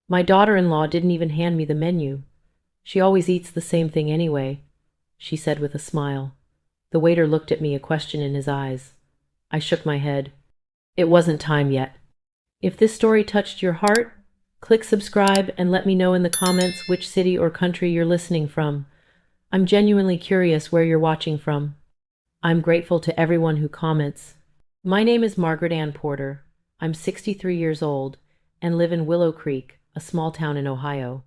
My daughter-in-law didn't even hand me the menu. She always eats the same thing anyway, she said with a smile. The waiter looked at me, a question in his eyes. I shook my head. It wasn't time yet. If this story touched your heart, click subscribe and let me know in the comments which city or country you're listening from. I'm genuinely curious where you're watching from. I'm grateful to everyone who comments. My name is Margaret Ann Porter. I'm 63 years old and live in Willow Creek, a small town in Ohio.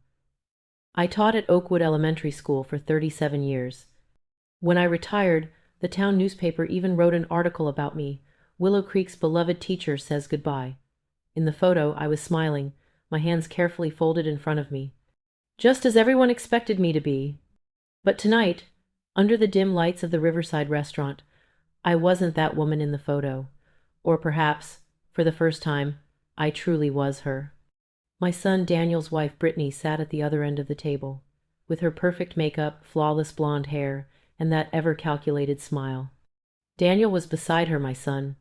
I taught at Oakwood Elementary School for 37 years. When I retired, the town newspaper even wrote an article about me. Willow Creek's beloved teacher says goodbye. In the photo, I was smiling, my hands carefully folded in front of me, just as everyone expected me to be. But tonight, under the dim lights of the Riverside Restaurant, I wasn't that woman in the photo. Or perhaps, for the first time, I truly was her. My son Daniel's wife Brittany sat at the other end of the table, with her perfect makeup, flawless blonde hair, and that ever-calculated smile. Daniel was beside her, my son,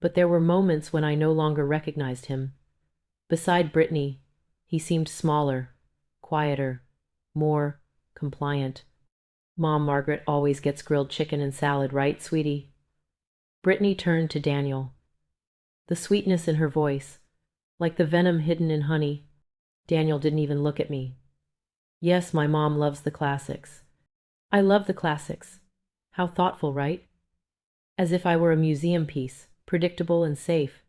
but there were moments when I no longer recognized him. Beside Brittany, he seemed smaller, quieter, more compliant. Mom Margaret always gets grilled chicken and salad, right, sweetie? Brittany turned to Daniel. The sweetness in her voice, like the venom hidden in honey. Daniel didn't even look at me. Yes, my mom loves the classics. I love the classics. How thoughtful, right? As if I were a museum piece, predictable and safe.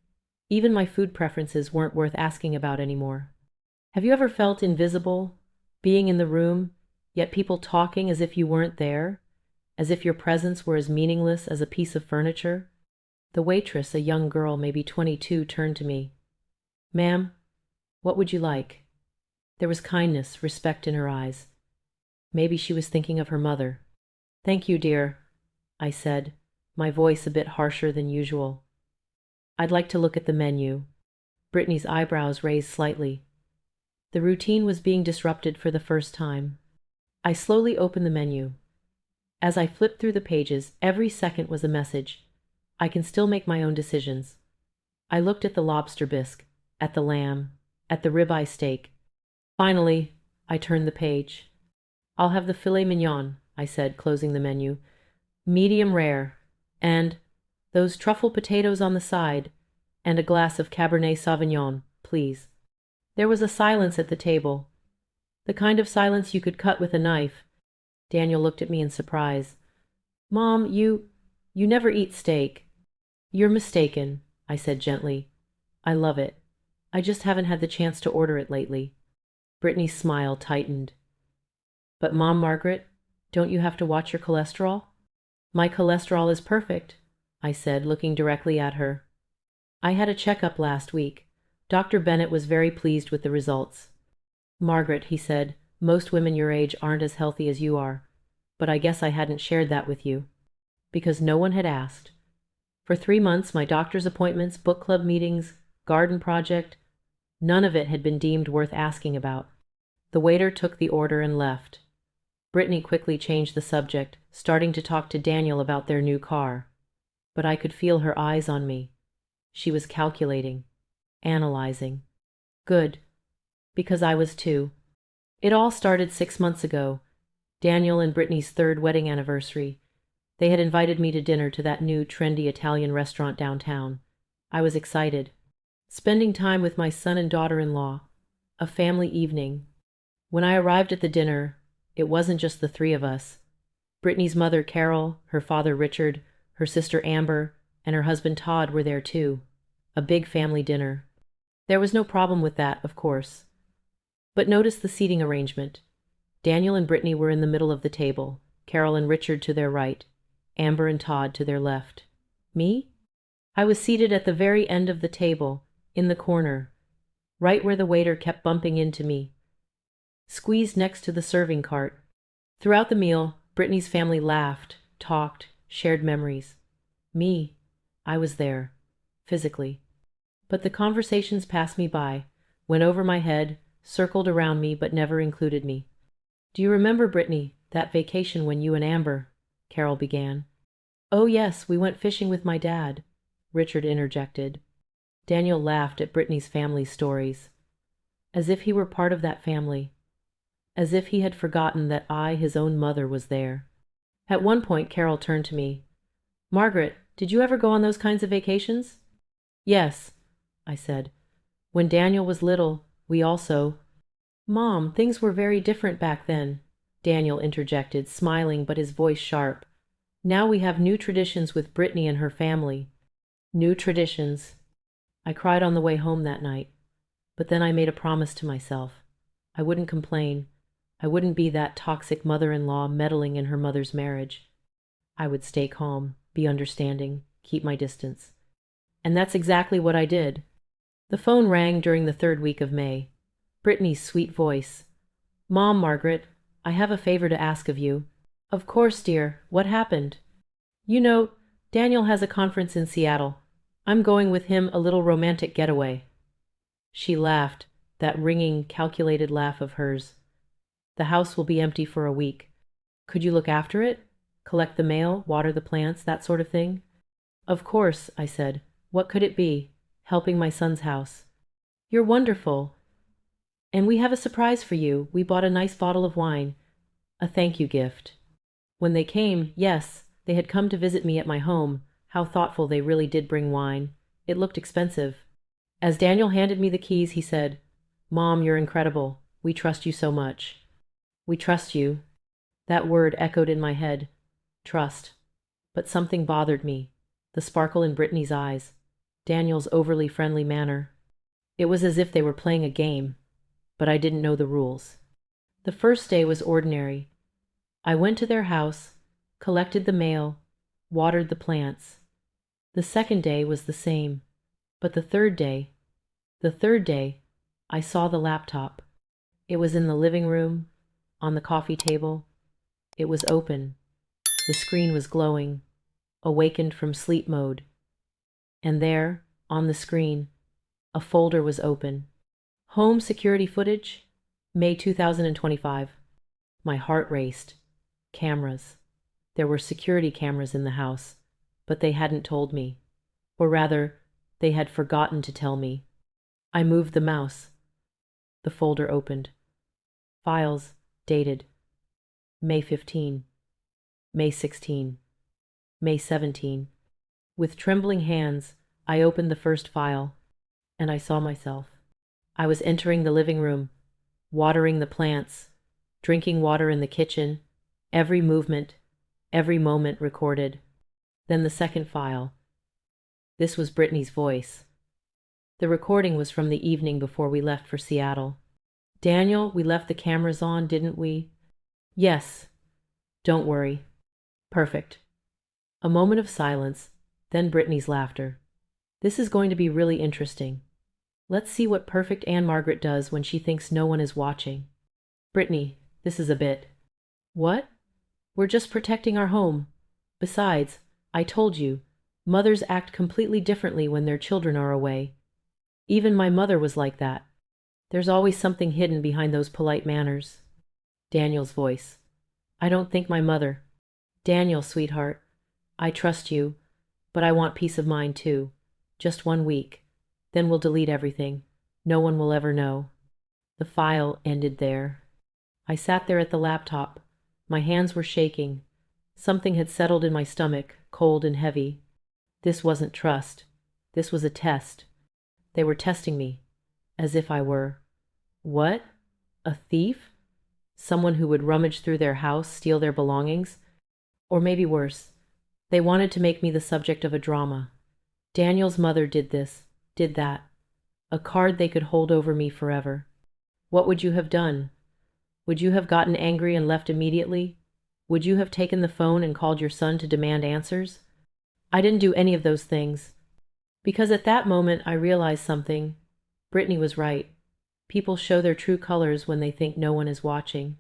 Even my food preferences weren't worth asking about anymore. Have you ever felt invisible, being in the room, yet people talking as if you weren't there, as if your presence were as meaningless as a piece of furniture? The waitress, a young girl, maybe 22, turned to me. Ma'am, what would you like? There was kindness, respect in her eyes. Maybe she was thinking of her mother. Thank you, dear, I said, my voice a bit harsher than usual. I'd like to look at the menu. Brittany's eyebrows raised slightly. The routine was being disrupted for the first time. I slowly opened the menu. As I flipped through the pages, every second was a message. I can still make my own decisions. I looked at the lobster bisque, at the lamb, at the ribeye steak. Finally, I turned the page. I'll have the filet mignon, I said, closing the menu. Medium rare. And those truffle potatoes on the side, and a glass of Cabernet Sauvignon, please. There was a silence at the table. The kind of silence you could cut with a knife. Daniel looked at me in surprise. Mom, you never eat steak. You're mistaken, I said gently. I love it. I just haven't had the chance to order it lately. Brittany's smile tightened. But Mom Margaret, don't you have to watch your cholesterol? My cholesterol is perfect, I said, looking directly at her. I had a checkup last week. Dr. Bennett was very pleased with the results. Margaret, he said, most women your age aren't as healthy as you are, but I guess I hadn't shared that with you, because no one had asked. For 3 months, my doctor's appointments, book club meetings, garden project, none of it had been deemed worth asking about. The waiter took the order and left. Brittany quickly changed the subject, starting to talk to Daniel about their new car. But I could feel her eyes on me. She was calculating, analyzing. Good, because I was too. It all started 6 months ago, Daniel and Brittany's 3rd wedding anniversary. They had invited me to dinner to that new, trendy Italian restaurant downtown. I was excited. Spending time with my son and daughter-in-law. A family evening. When I arrived at the dinner, it wasn't just the 3 of us. Brittany's mother, Carol, her father, Richard, her sister, Amber, and her husband, Todd, were there too. A big family dinner. There was no problem with that, of course. But notice the seating arrangement. Daniel and Brittany were in the middle of the table, Carol and Richard to their right, Amber and Todd to their left. Me? I was seated at the very end of the table, in the corner, right where the waiter kept bumping into me, squeezed next to the serving cart. Throughout the meal, Brittany's family laughed, talked, shared memories. Me, I was there, physically. But the conversations passed me by, went over my head, circled around me, but never included me. Do you remember, Brittany, that vacation when you and Amber? Carol began. Oh yes, we went fishing with my dad, Richard interjected. Daniel laughed at Brittany's family stories. as if he were part of that family, as if he had forgotten that I, his own mother, was there. At one point, Carol turned to me. "Margaret, did you ever go on those kinds of vacations?" "Yes," I said. "When Daniel was little, we also—" "Mom, things were very different back then," Daniel interjected, smiling but his voice sharp. "Now we have new traditions with Brittany and her family." New traditions. I cried on the way home that night, but then I made a promise to myself. I wouldn't complain. I wouldn't be that toxic mother-in-law meddling in her mother's marriage. I would stay calm, be understanding, keep my distance. And that's exactly what I did. The phone rang during the 3rd week of May. Brittany's sweet voice. "Mom, Margaret, I have a favor to ask of you." "Of course, dear. What happened?" "You know, Daniel has a conference in Seattle. I'm going with him, a little romantic getaway." She laughed, that ringing, calculated laugh of hers. "The house will be empty for a week. Could you look after it? Collect the mail, water the plants, that sort of thing?" "Of course," I said. "What could it be? Helping my son's house." "You're wonderful. And we have a surprise for you. We bought a nice bottle of wine. A thank you gift." When they came, yes, they had come to visit me at my home. How thoughtful, they really did bring wine. It looked expensive. As Daniel handed me the keys, he said, "Mom, you're incredible. We trust you so much." "We trust you." That word echoed in my head. Trust. But something bothered me. The sparkle in Brittany's eyes. Daniel's overly friendly manner. It was as if they were playing a game, but I didn't know the rules. The first day was ordinary. I went to their house, collected the mail, watered the plants. The second day was the same, but the third day, I saw the laptop. It was in the living room, on the coffee table. It was open. The screen was glowing, awakened from sleep mode. And there, on the screen, a folder was open. Home security footage, May 2025. My heart raced. Cameras. There were security cameras in the house, but they hadn't told me. Or rather, they had forgotten to tell me. I moved the mouse. The folder opened. Files, dated May 15, May 16, May 17. With trembling hands, I opened the first file, and I saw myself. I was entering the living room, watering the plants, drinking water in the kitchen, every movement, every moment recorded. Then the second file. This was Brittany's voice. The recording was from the evening before we left for Seattle. "Daniel, we left the cameras on, didn't we?" "Yes. Don't worry." "Perfect." A moment of silence, then Brittany's laughter. "This is going to be really interesting. Let's see what perfect Anne Margaret does when she thinks no one is watching." "Brittany, this is a bit." "What?" "We're just protecting our home. Besides, I told you, mothers act completely differently when their children are away. Even my mother was like that. There's always something hidden behind those polite manners." Daniel's voice. "I don't think my mother—" "Daniel, sweetheart, I trust you, but I want peace of mind too. Just 1 week. Then we'll delete everything. No one will ever know." The file ended there. I sat there at the laptop. My hands were shaking. Something had settled in my stomach, cold and heavy. This wasn't trust. This was a test. They were testing me, as if I were— what? A thief? Someone who would rummage through their house, steal their belongings? Or maybe worse, they wanted to make me the subject of a drama. Daniel's mother did this, did that. A card they could hold over me forever. What would you have done? Would you have gotten angry and left immediately? Would you have taken the phone and called your son to demand answers? I didn't do any of those things. Because at that moment I realized something. Brittany was right. People show their true colors when they think no one is watching.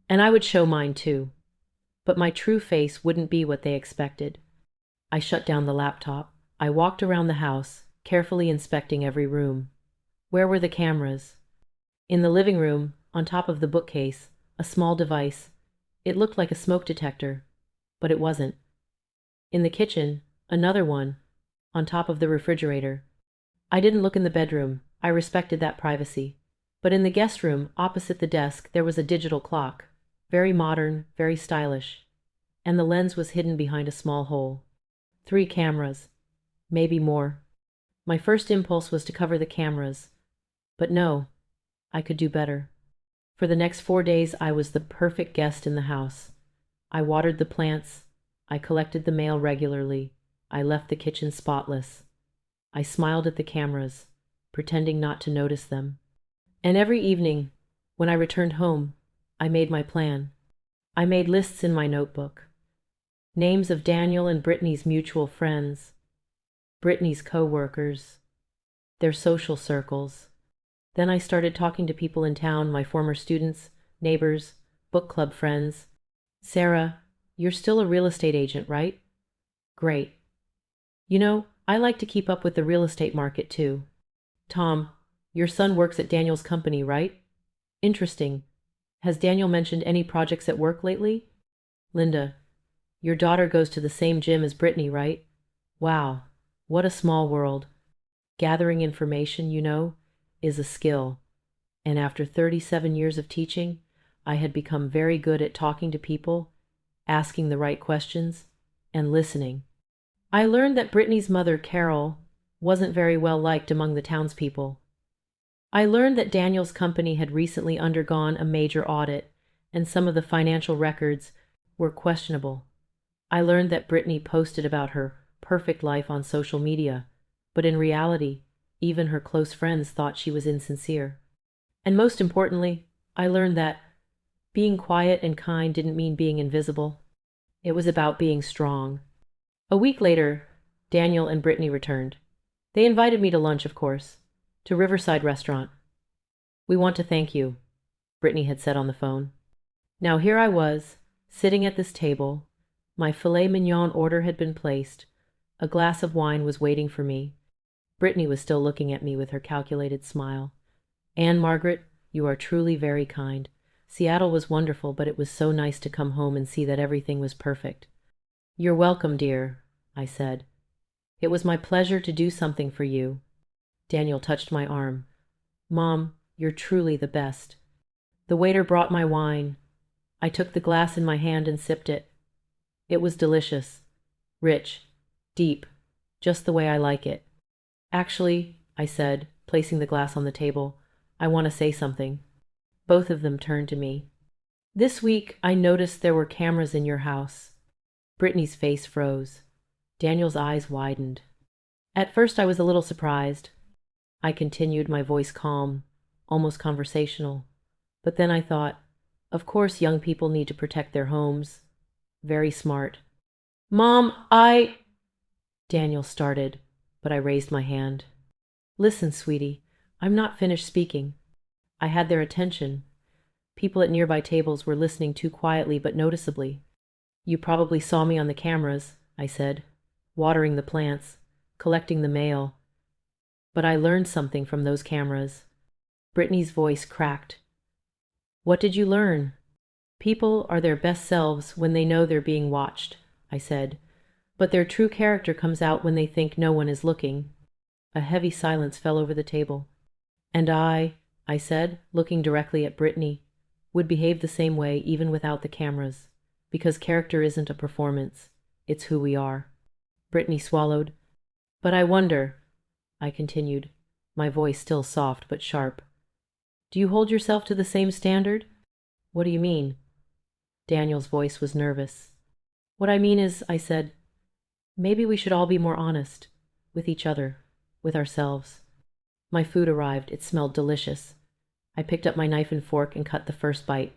And I would show mine too. But my true face wouldn't be what they expected. I shut down the laptop. I walked around the house, carefully inspecting every room. Where were the cameras? In the living room, on top of the bookcase, a small device. It looked like a smoke detector, but it wasn't. In the kitchen, another one, on top of the refrigerator. I didn't look in the bedroom. I respected that privacy. But in the guest room, opposite the desk, there was a digital clock. Very modern, very stylish. And the lens was hidden behind a small hole. 3 cameras. Maybe more. My first impulse was to cover the cameras. But no, I could do better. For the next 4 days, I was the perfect guest in the house. I watered the plants. I collected the mail regularly. I left the kitchen spotless. I smiled at the cameras, pretending not to notice them. And every evening, when I returned home, I made my plan. I made lists in my notebook. Names of Daniel and Brittany's mutual friends, Brittany's co-workers, their social circles. Then I started talking to people in town, my former students, neighbors, book club friends. Sarah, you're still a real estate agent, right? Great. You know, I like to keep up with the real estate market too. Tom, your son works at Daniel's company, right? Interesting. Has Daniel mentioned any projects at work lately? Linda, your daughter goes to the same gym as Brittany, right? Wow, what a small world. Gathering information, you know, is a skill. And after 37 years of teaching, I had become very good at talking to people, asking the right questions, and listening. I learned that Brittany's mother, Carol, wasn't very well liked among the townspeople. I learned that Daniel's company had recently undergone a major audit, and some of the financial records were questionable. I learned that Brittany posted about her perfect life on social media, but in reality, even her close friends thought she was insincere. And most importantly, I learned that being quiet and kind didn't mean being invisible. It was about being strong. A week later, Daniel and Brittany returned. They invited me to lunch, of course, to Riverside Restaurant. We want to thank you, Brittany had said on the phone. Now here I was, sitting at this table. My filet mignon order had been placed. A glass of wine was waiting for me. Brittany was still looking at me with her calculated smile. Anne Margaret, you are truly very kind. Seattle was wonderful, but it was so nice to come home and see that everything was perfect. You're welcome, dear, I said. It was my pleasure to do something for you. Daniel touched my arm. Mom, you're truly the best. The waiter brought my wine. I took the glass in my hand and sipped it. It was delicious, rich, deep, just the way I like it. Actually, I said, placing the glass on the table, I want to say something. Both of them turned to me. This week, I noticed there were cameras in your house. Brittany's face froze. Daniel's eyes widened. At first, I was a little surprised. I continued, my voice calm, almost conversational. But then I thought, of course young people need to protect their homes. Very smart. Mom, Daniel started, but I raised my hand. Listen, sweetie, I'm not finished speaking. I had their attention. People at nearby tables were listening too quietly but noticeably. You probably saw me on the cameras, I said, watering the plants, collecting the mail. But I learned something from those cameras. Brittany's voice cracked. What did you learn? People are their best selves when they know they're being watched, I said, but their true character comes out when they think no one is looking. A heavy silence fell over the table. And I said, looking directly at Brittany, would behave the same way even without the cameras, because character isn't a performance, it's who we are. Brittany swallowed. But I wonder, I continued, my voice still soft but sharp. Do you hold yourself to the same standard? What do you mean? Daniel's voice was nervous. What I mean is, I said, maybe we should all be more honest, with each other, with ourselves. My food arrived. It smelled delicious. I picked up my knife and fork and cut the first bite.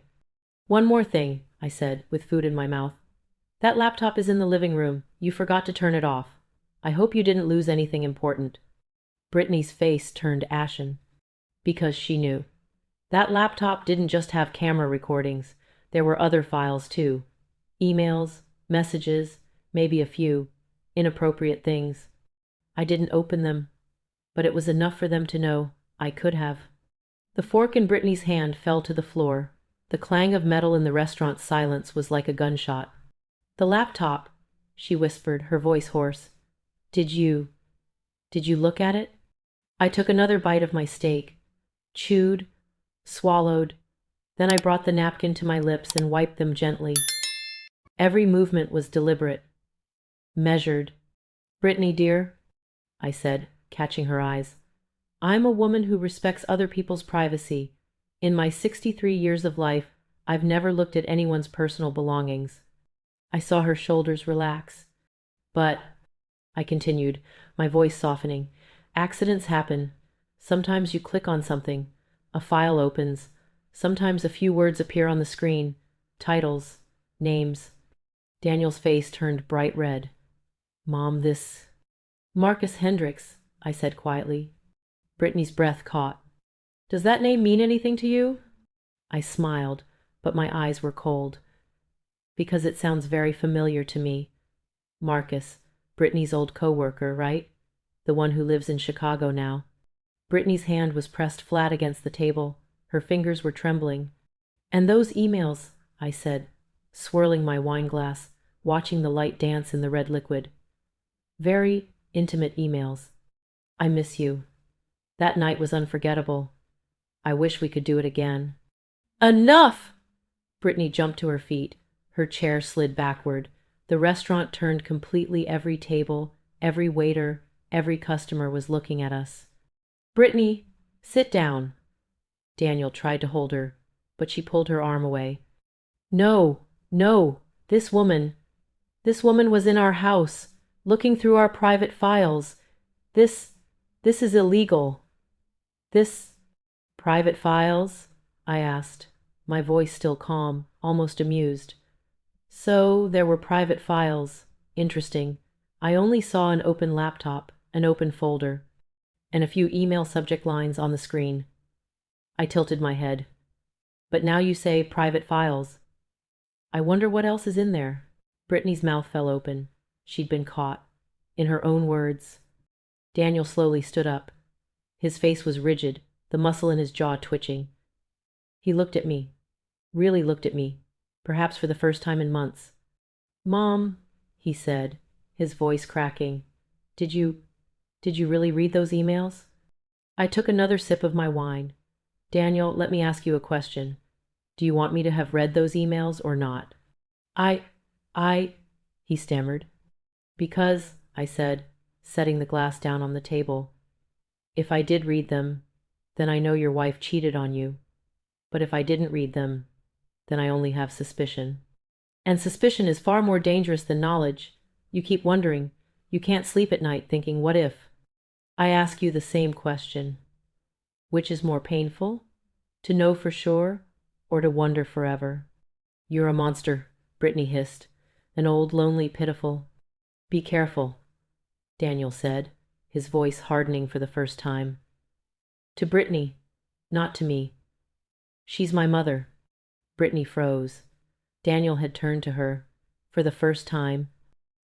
One more thing, I said, with food in my mouth. That laptop is in the living room. You forgot to turn it off. I hope you didn't lose anything important. Brittany's face turned ashen, because she knew. That laptop didn't just have camera recordings. There were other files, too. Emails, messages, maybe a few inappropriate things. I didn't open them, but it was enough for them to know I could have. The fork in Brittany's hand fell to the floor. The clang of metal in the restaurant's silence was like a gunshot. The laptop, she whispered, her voice hoarse. Did you look at it? I took another bite of my steak, chewed, swallowed. Then I brought the napkin to my lips and wiped them gently. Every movement was deliberate, measured. "Brittany, dear," I said, catching her eyes, "I'm a woman who respects other people's privacy. In my 63 years of life, I've never looked at anyone's personal belongings." I saw her shoulders relax. "But," I continued, my voice softening, "accidents happen. Sometimes you click on something. A file opens. Sometimes a few words appear on the screen. Titles. Names." Daniel's face turned bright red. "Mom, this—" "Marcus Hendricks," I said quietly. Brittany's breath caught. "Does that name mean anything to you?" I smiled, but my eyes were cold. "Because it sounds very familiar to me. Marcus, Brittany's old co-worker, right? The one who lives in Chicago now." Brittany's hand was pressed flat against the table. Her fingers were trembling. "And those emails," I said, swirling my wine glass, watching the light dance in the red liquid. "Very intimate emails. I miss you. That night was unforgettable. I wish we could do it again." "Enough!" Brittany jumped to her feet. Her chair slid backward. The restaurant turned completely. Every table, every waiter, every customer was looking at us. "Brittany, sit down." Daniel tried to hold her, but she pulled her arm away. "No, no, this woman was in our house, looking through our private files. This is illegal." "This private files?" I asked, my voice still calm, almost amused. "So there were private files. Interesting. I only saw an open laptop, an open folder, and a few email subject lines on the screen." I tilted my head. "But now you say private files. I wonder what else is in there." Brittany's mouth fell open. She'd been caught. In her own words. Daniel slowly stood up. His face was rigid, the muscle in his jaw twitching. He looked at me. Really looked at me. Perhaps for the first time in months. "Mom," he said, his voice cracking, Did you really read those emails?" I took another sip of my wine. "Daniel, let me ask you a question. Do you want me to have read those emails or not?" I, he stammered. "Because," I said, setting the glass down on the table, "if I did read them, then I know your wife cheated on you. But if I didn't read them, then I only have suspicion. And suspicion is far more dangerous than knowledge. You keep wondering. You can't sleep at night thinking, what if? I ask you the same question. Which is more painful? To know for sure, or to wonder forever?" "You're a monster," Brittany hissed. "An old, lonely, pitiful—" "Be careful," Daniel said, his voice hardening for the first time. "To Brittany, not to me. She's my mother." Brittany froze. Daniel had turned to her. For the first time.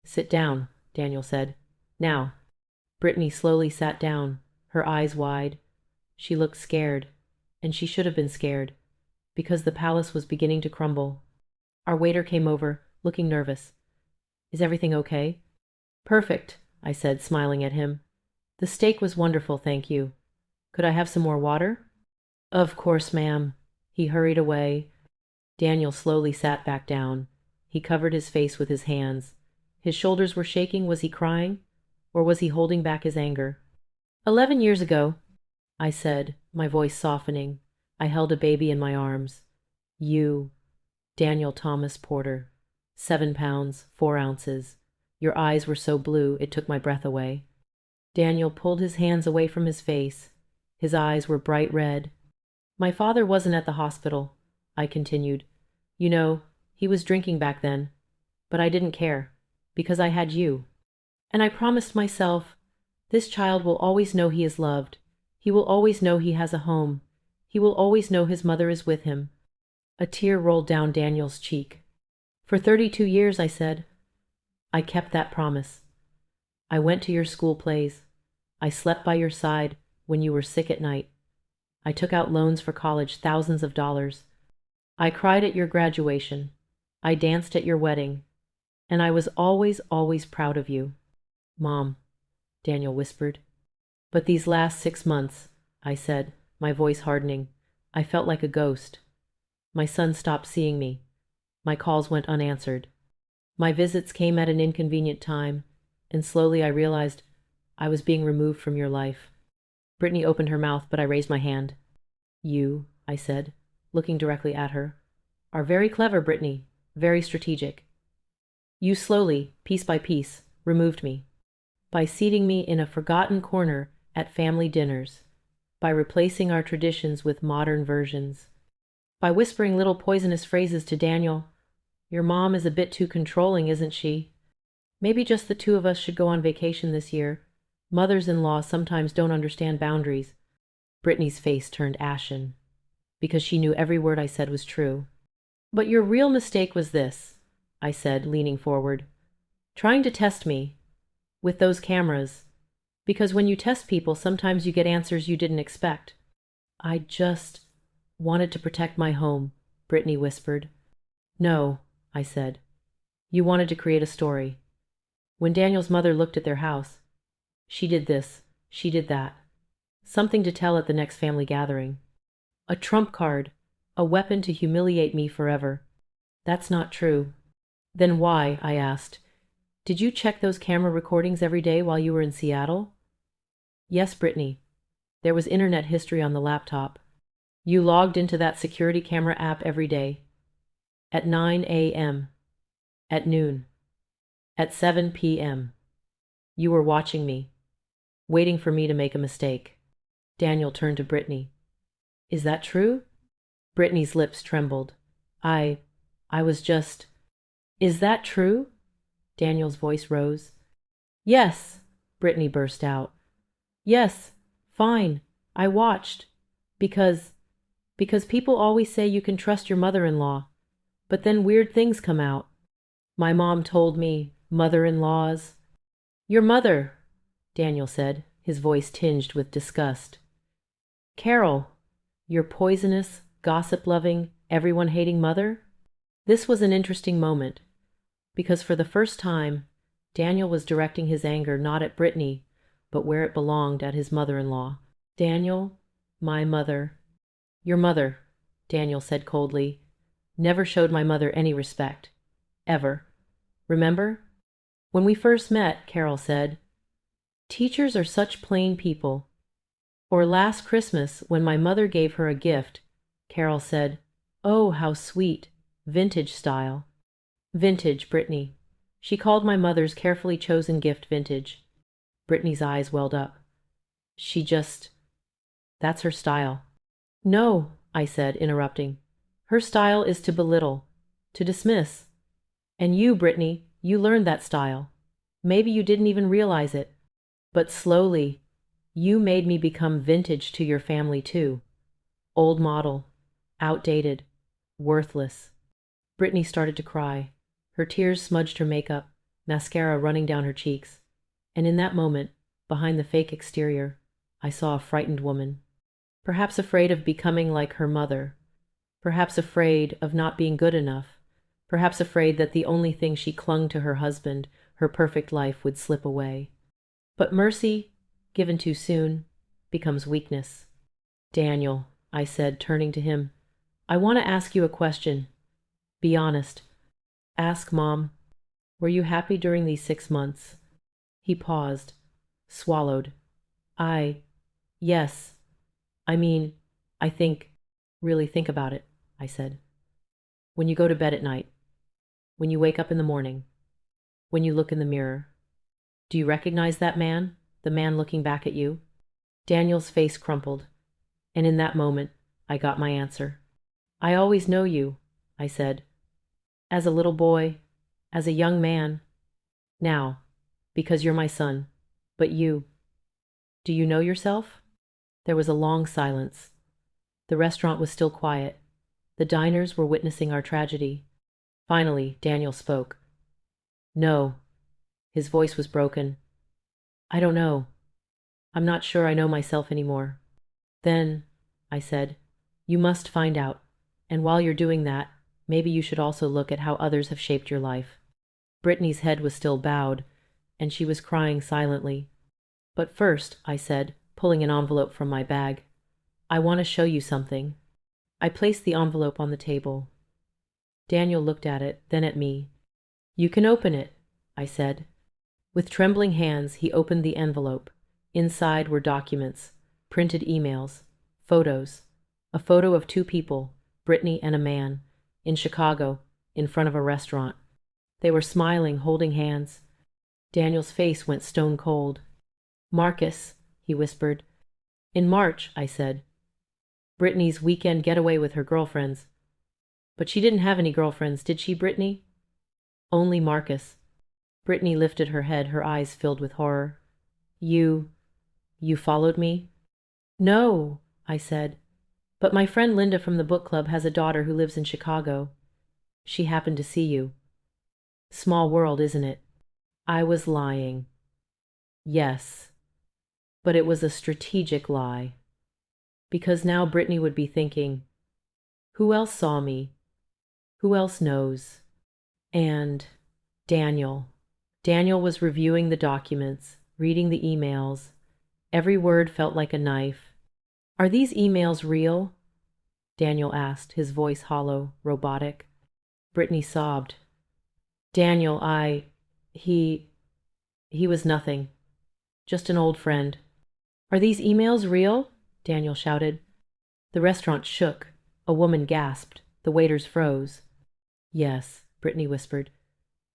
"Sit down," Daniel said. "Now." Brittany slowly sat down, her eyes wide. She looked scared, and she should have been scared, because the palace was beginning to crumble. Our waiter came over, looking nervous. "Is everything okay?" "Perfect," I said, smiling at him. "The steak was wonderful, thank you. Could I have some more water?" "Of course, ma'am." He hurried away. Daniel slowly sat back down. He covered his face with his hands. His shoulders were shaking. Was he crying? Or was he holding back his anger? 11 years ago," I said, my voice softening. I held a baby in my arms. "You, Daniel Thomas Porter, 7 pounds, 4 ounces. Your eyes were so blue it took my breath away." Daniel pulled his hands away from his face. His eyes were bright red. "My father wasn't at the hospital," I continued. "You know, he was drinking back then. But I didn't care, because I had you. And I promised myself, this child will always know he is loved. He will always know he has a home. He will always know his mother is with him." A tear rolled down Daniel's cheek. "For 32 years, I said. I kept that promise. I went to your school plays. I slept by your side when you were sick at night. I took out loans for college, thousands of dollars. I cried at your graduation. I danced at your wedding. And I was always, always proud of you." "Mom," Daniel whispered. "But these last 6 months," I said, my voice hardening, I felt like a ghost. My son stopped seeing me. My calls went unanswered. My visits came at an inconvenient time, and slowly I realized I was being removed from your life. Brittany opened her mouth, but I raised my hand. You, I said, looking directly at her, are very clever, Brittany, very strategic. You slowly, piece by piece, removed me. By seating me in a forgotten corner at family dinners, by replacing our traditions with modern versions, by whispering little poisonous phrases to Daniel. Your mom is a bit too controlling, isn't she? Maybe just the two of us should go on vacation this year. Mothers-in-law sometimes don't understand boundaries. Brittany's face turned ashen, because she knew every word I said was true. But your real mistake was this, I said, leaning forward. Trying to test me with those cameras, because when you test people, sometimes you get answers you didn't expect. I just wanted to protect my home, Brittany whispered. No, I said. You wanted to create a story. When Daniel's mother looked at their house, she did this, she did that. Something to tell at the next family gathering. A trump card, a weapon to humiliate me forever. That's not true. Then why, I asked. Did you check those camera recordings every day while you were in Seattle? Yes, Brittany. There was internet history on the laptop. You logged into that security camera app every day. At 9 a.m. At noon. At 7 p.m. You were watching me, waiting for me to make a mistake. Daniel turned to Brittany. Is that true? Brittany's lips trembled. I was just... Is that true? Daniel's voice rose. Yes, Brittany burst out. Yes, fine, I watched. Because people always say you can trust your mother-in-law, but then weird things come out. My mom told me, mother-in-laws. Your mother, Daniel said, his voice tinged with disgust. Carol, your poisonous, gossip-loving, everyone-hating mother? This was an interesting moment, because for the first time, Daniel was directing his anger not at Brittany, but where it belonged, at his mother-in-law. Daniel, my mother. Your mother, Daniel said coldly, never showed my mother any respect. Ever. Remember? When we first met, Carol said, teachers are such plain people. Or last Christmas, when my mother gave her a gift, Carol said, oh, how sweet, vintage style. Vintage, Brittany. She called my mother's carefully chosen gift vintage. Brittany's eyes welled up. That's her style. No, I said, interrupting. Her style is to belittle, to dismiss. And you, Brittany, you learned that style. Maybe you didn't even realize it. But slowly, you made me become vintage to your family too. Old model, outdated, worthless. Brittany started to cry. Her tears smudged her makeup, mascara running down her cheeks. And in that moment, behind the fake exterior, I saw a frightened woman. Perhaps afraid of becoming like her mother. Perhaps afraid of not being good enough. Perhaps afraid that the only thing she clung to, her husband, her perfect life, would slip away. But mercy, given too soon, becomes weakness. Daniel, I said, turning to him, I want to ask you a question. Be honest. Ask Mom, were you happy during these 6 months? He paused, swallowed. Yes. Really think about it, I said. When you go to bed at night, when you wake up in the morning, when you look in the mirror, do you recognize that man, the man looking back at you? Daniel's face crumpled, and in that moment, I got my answer. I always know you, I said. As a little boy, as a young man. Now, because you're my son. But you, do you know yourself? There was a long silence. The restaurant was still quiet. The diners were witnessing our tragedy. Finally, Daniel spoke. No. His voice was broken. I don't know. I'm not sure I know myself anymore. Then, I said, you must find out. And while you're doing that, maybe you should also look at how others have shaped your life. Brittany's head was still bowed, and she was crying silently. But first, I said, pulling an envelope from my bag, I want to show you something. I placed the envelope on the table. Daniel looked at it, then at me. "You can open it," I said. With trembling hands, he opened the envelope. Inside were documents, printed emails, photos. A photo of two people, Brittany and a man, in Chicago, in front of a restaurant. They were smiling, holding hands. Daniel's face went stone cold. "Marcus," he whispered. "In March," I said. "Brittany's weekend getaway with her girlfriends." "But she didn't have any girlfriends, did she, Brittany?" "Only Marcus." Brittany lifted her head, her eyes filled with horror. You followed me?" "No," I said. "But my friend Linda from the book club has a daughter who lives in Chicago. She happened to see you." Small world, isn't it? I was lying. Yes. But it was a strategic lie. Because now Brittany would be thinking, who else saw me? Who else knows? And Daniel. Daniel was reviewing the documents, reading the emails. Every word felt like a knife. "Are these emails real?" Daniel asked, his voice hollow, robotic. Brittany sobbed. "Daniel, he was nothing. Just an old friend." "Are these emails real?" Daniel shouted. The restaurant shook. A woman gasped. The waiters froze. "Yes," Brittany whispered.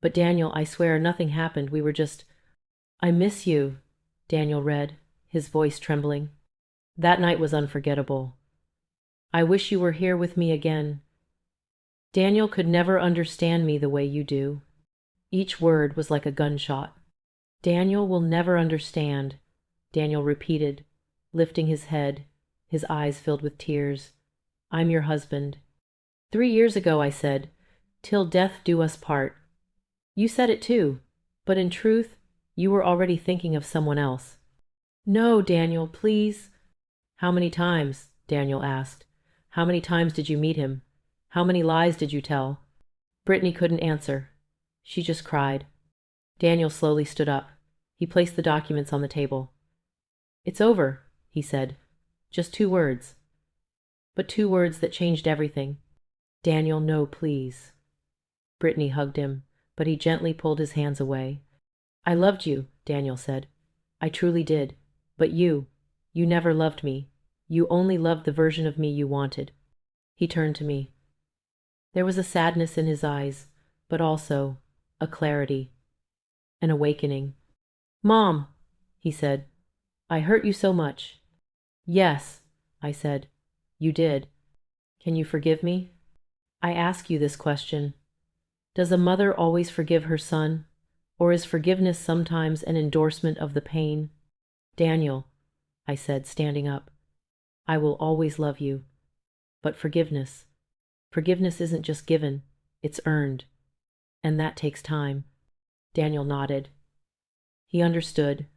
"But Daniel, I swear nothing happened. We were just—" "I miss you," Daniel read, his voice trembling. "That night was unforgettable. I wish you were here with me again. Daniel could never understand me the way you do." Each word was like a gunshot. "Daniel will never understand," Daniel repeated, lifting his head, his eyes filled with tears. "I'm your husband." "3 years ago," I said, "till death do us part." "You said it too, but in truth, you were already thinking of someone else." "No, Daniel, please." "How many times?" Daniel asked. "How many times did you meet him? How many lies did you tell?" Brittany couldn't answer. She just cried. Daniel slowly stood up. He placed the documents on the table. "It's over," he said. "Just 2 words." But 2 words that changed everything. "Daniel, no, please." Brittany hugged him, but he gently pulled his hands away. "I loved you," Daniel said. "I truly did. But you never loved me. You only loved the version of me you wanted." He turned to me. There was a sadness in his eyes, but also a clarity, an awakening. "Mom," he said, "I hurt you so much." "Yes," I said, "you did. Can you forgive me?" I ask you this question. Does a mother always forgive her son? Or is forgiveness sometimes an endorsement of the pain? "Daniel," I said, standing up, "I will always love you. But forgiveness isn't just given, it's earned. And that takes time." Daniel nodded. He understood.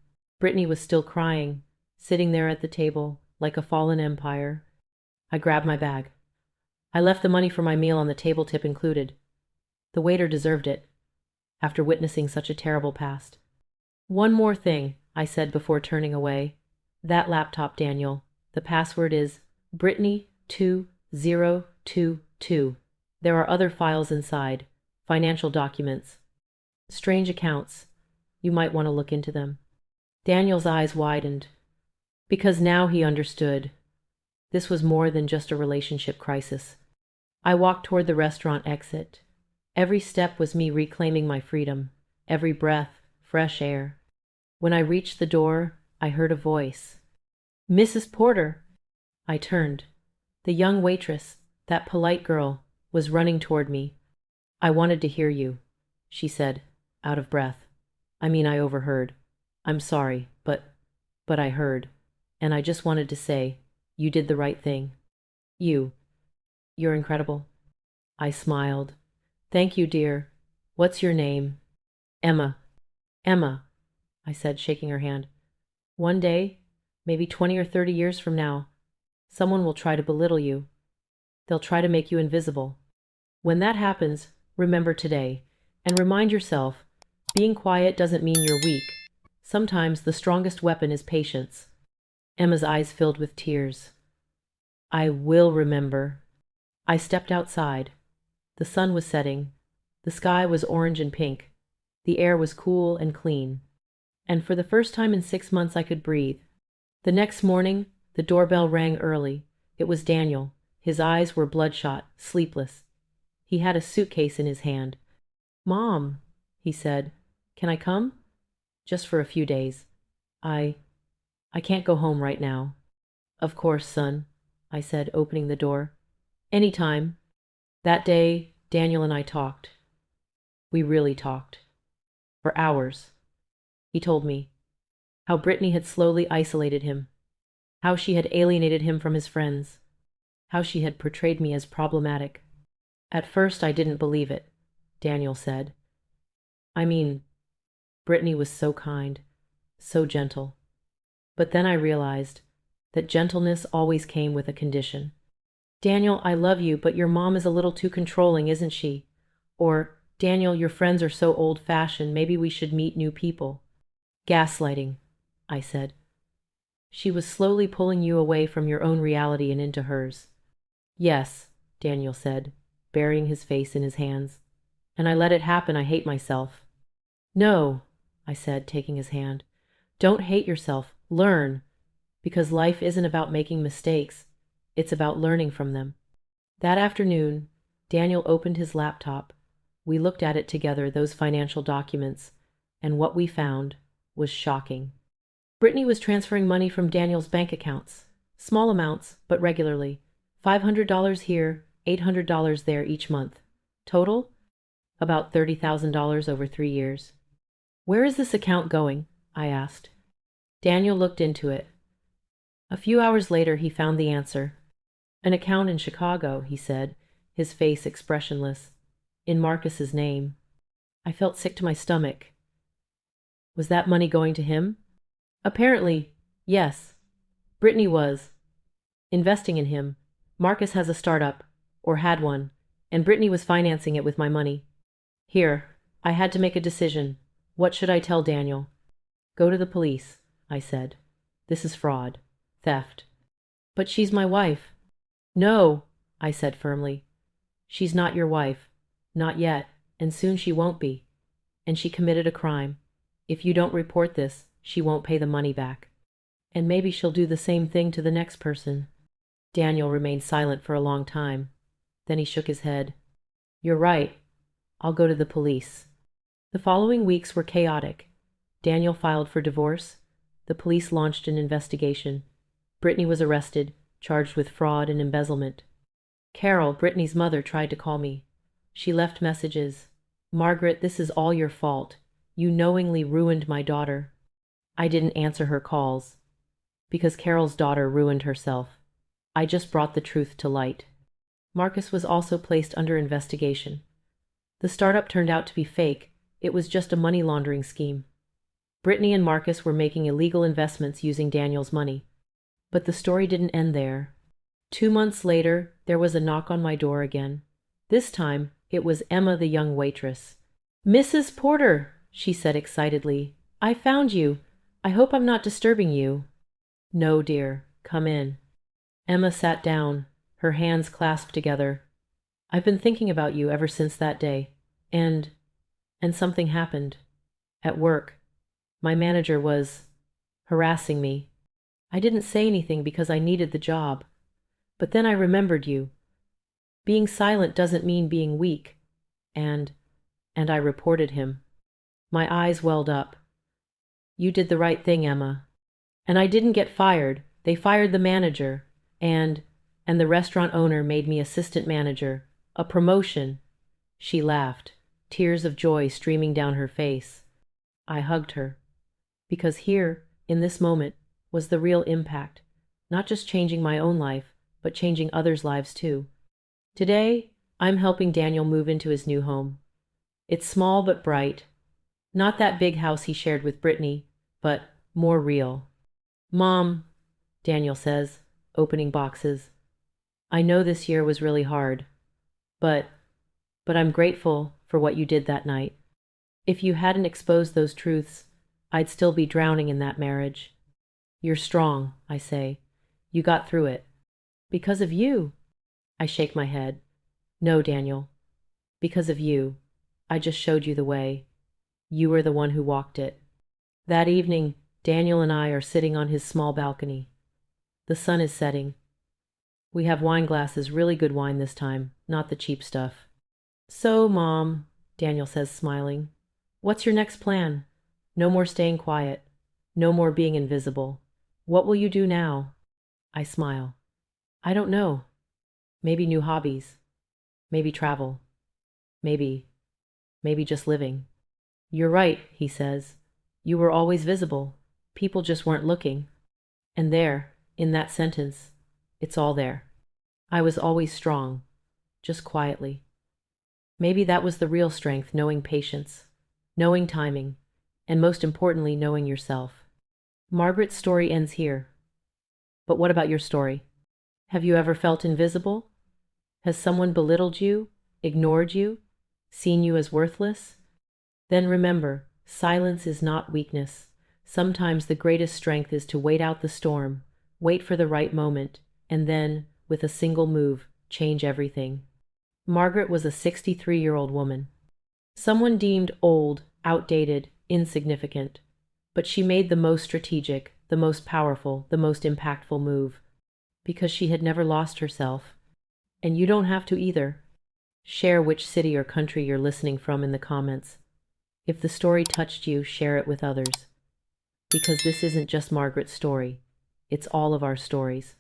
Brittany was still crying, sitting there at the table, like a fallen empire. I grabbed my bag. I left the money for my meal on the table, tip included. The waiter deserved it, after witnessing such a terrible past. "One more thing," I said before turning away. "That laptop, Daniel. The password is Brittany 2022. There are other files inside, financial documents, strange accounts. You might want to look into them." Daniel's eyes widened, because now he understood. This was more than just a relationship crisis. I walked toward the restaurant exit. Every step was me reclaiming my freedom, every breath, fresh air. When I reached the door, I heard a voice. "Mrs. Porter!" I turned. The young waitress, that polite girl, was running toward me. "I wanted to hear you," she said, out of breath. I overheard. "I'm sorry, but I heard. And I just wanted to say, you did the right thing. You're incredible." I smiled. "Thank you, dear. What's your name?" "Emma." "Emma," I said, shaking her hand. "One day, maybe 20 or 30 years from now, someone will try to belittle you. They'll try to make you invisible. When that happens, remember today, and remind yourself, being quiet doesn't mean you're weak. Sometimes the strongest weapon is patience." Emma's eyes filled with tears. "I will remember." I stepped outside. The sun was setting. The sky was orange and pink. The air was cool and clean. And for the first time in 6 months I could breathe. The next morning, the doorbell rang early. It was Daniel. His eyes were bloodshot, sleepless. He had a suitcase in his hand. "Mom," he said, "can I come?" "Just for a few days. I can't go home right now." "Of course, son," I said, opening the door. "Anytime." That day, Daniel and I talked. We really talked. For hours. He told me how Brittany had slowly isolated him, how she had alienated him from his friends, how she had portrayed me as problematic. "At first I didn't believe it," Daniel said. "I mean, Brittany was so kind, so gentle. But then I realized that gentleness always came with a condition. 'Daniel, I love you, but your mom is a little too controlling, isn't she?' Or, 'Daniel, your friends are so old-fashioned, maybe we should meet new people.' Gaslighting," I said. "She was slowly pulling you away from your own reality and into hers." "Yes," Daniel said, burying his face in his hands. "And I let it happen. I hate myself." "No," I said, taking his hand. "Don't hate yourself. Learn. Because life isn't about making mistakes. It's about learning from them." That afternoon, Daniel opened his laptop. We looked at it together, those financial documents, and what we found was shocking. Brittany was transferring money from Daniel's bank accounts. Small amounts, but regularly. $500 here, $800 there each month. Total? About $30,000 over 3 years. "Where is this account going?" I asked. Daniel looked into it. A few hours later, he found the answer. "An account in Chicago," he said, his face expressionless. "In Marcus's name." I felt sick to my stomach. Was that money going to him? Apparently, yes. Brittany was investing in him. Marcus has a startup, or had one, and Brittany was financing it with my money. Here, I had to make a decision. What should I tell Daniel? "Go to the police," I said. "This is fraud. Theft." "But she's my wife." "No," I said firmly. "She's not your wife. Not yet, and soon she won't be. And she committed a crime. If you don't report this, she won't pay the money back. And maybe she'll do the same thing to the next person." Daniel remained silent for a long time. Then he shook his head. "You're right. I'll go to the police." The following weeks were chaotic. Daniel filed for divorce. The police launched an investigation. Brittany was arrested, charged with fraud and embezzlement. Carol, Brittany's mother, tried to call me. She left messages. "Margaret, this is all your fault. You knowingly ruined my daughter." I didn't answer her calls, because Carol's daughter ruined herself. I just brought the truth to light. Marcus was also placed under investigation. The startup turned out to be fake. It was just a money laundering scheme. Brittany and Marcus were making illegal investments using Daniel's money. But the story didn't end there. 2 months later, there was a knock on my door again. This time, it was Emma, the young waitress. "Mrs. Porter," she said excitedly. "I found you. I hope I'm not disturbing you." "No, dear. Come in." Emma sat down, her hands clasped together. "I've been thinking about you ever since that day. And something happened. At work. My manager was harassing me. I didn't say anything because I needed the job. But then I remembered you. Being silent doesn't mean being weak. And I reported him." My eyes welled up. "You did the right thing, Emma. And I didn't get fired. They fired the manager. And the restaurant owner made me assistant manager. A promotion." She laughed, tears of joy streaming down her face. I hugged her. Because here, in this moment, was the real impact. Not just changing my own life, but changing others' lives too. Today, I'm helping Daniel move into his new home. It's small but bright. Not that big house he shared with Brittany, but more real. "Mom," Daniel says, opening boxes, "I know this year was really hard, but I'm grateful for what you did that night. If you hadn't exposed those truths, I'd still be drowning in that marriage. You're strong," I say. "You got through it. Because of you." I shake my head. No, Daniel. Because of you. I just showed you the way. You were the one who walked it. That evening, Daniel and I are sitting on his small balcony. The sun is setting. We have wine glasses, really good wine this time, not the cheap stuff. So, Mom, Daniel says, smiling, what's your next plan? No more staying quiet. No more being invisible. What will you do now? I smile. I don't know. Maybe new hobbies. Maybe travel. Maybe just living. You're right, he says. You were always visible. People just weren't looking. And there, in that sentence, it's all there. I was always strong, just quietly. Maybe that was the real strength, knowing patience, knowing timing, and most importantly, knowing yourself. Margaret's story ends here. But what about your story? Have you ever felt invisible? Has someone belittled you, ignored you, seen you as worthless? Then remember, silence is not weakness. Sometimes the greatest strength is to wait out the storm, wait for the right moment, and then, with a single move, change everything. Margaret was a 63-year-old woman. Someone deemed old, outdated, insignificant. But she made the most strategic, the most powerful, the most impactful move. Because she had never lost herself. And you don't have to either. Share which city or country you're listening from in the comments. If the story touched you, share it with others. Because this isn't just Margaret's story. It's all of our stories.